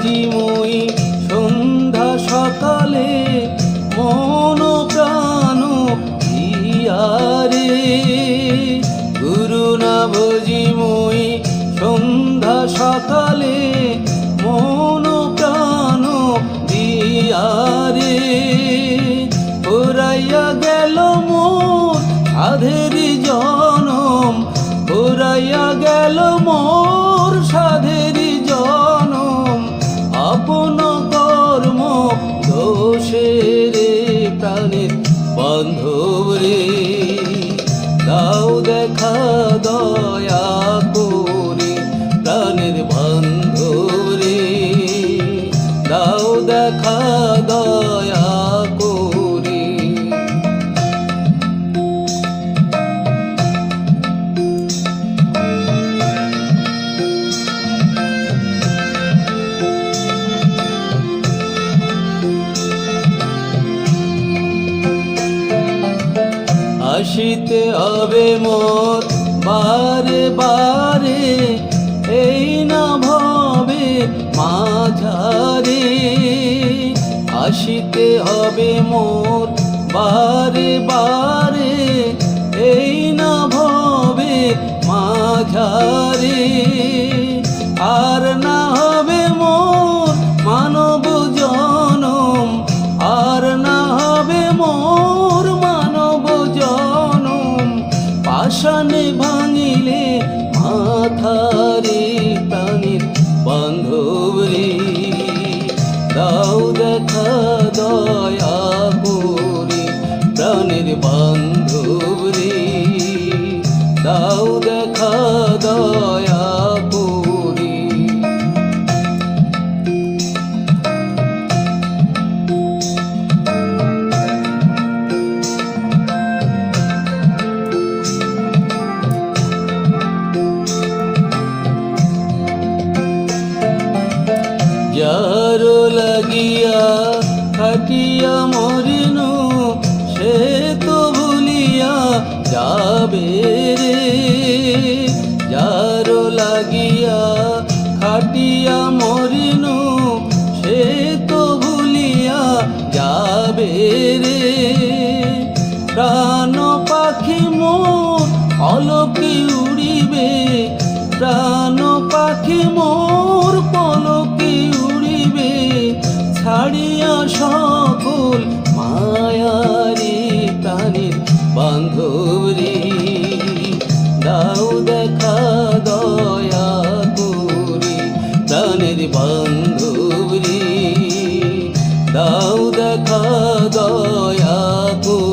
ভজিময়ী সন্ধ্যা সকালে মন প্রাণ দিয়ারে। গুরু না ভজিময়ী সন্ধ্যা সকালে মন প্রাণ দিয়ারে। ওরাইয়া গেল মোর সাধেরি জনম, ওরাইয়া গেল মোর সাধেরি জনম। আপন কর্ম দোষে রে প্রাণের বান্ধব রে, দাও দেখা দয়া করে প্রাণের বান্ধব রে, দাও দেখা দয়া করে। আসিতে হবে মোর বারে বারে, এই না ভবে মাঝারে। আসিতে হবে মোর বারে বারে, এই না ভবে মাঝারে। আর না হবে মোর মানব জনম, আর না হবে মোর মানব জনম। পাষাণে ভাঙিলে মাথারে প্রাণের বান্ধব রে, দাও দেখা দয়া করে প্রাণের বান্ধব রে, দাও দেখা দয়া করে। যারো লাগিয়া থাকিয়া মরিনু, সে তো ভুলিয়া যাবে রে। যারো লাগিয়া খাটিয়া মরিনু, সে তো ভুলিয়া যাবে রে। প্রাণ পাখি মোর পলকে উড়িবে, প্রাণ পাখি মোর পলকে উড়িবে। ছাড়িয়া সকল মায়ারে প্রাণের বান্ধব রে, দাও দেখা দয়া করে প্রাণের বান্ধব রে, দাও দেখা দয়া করে।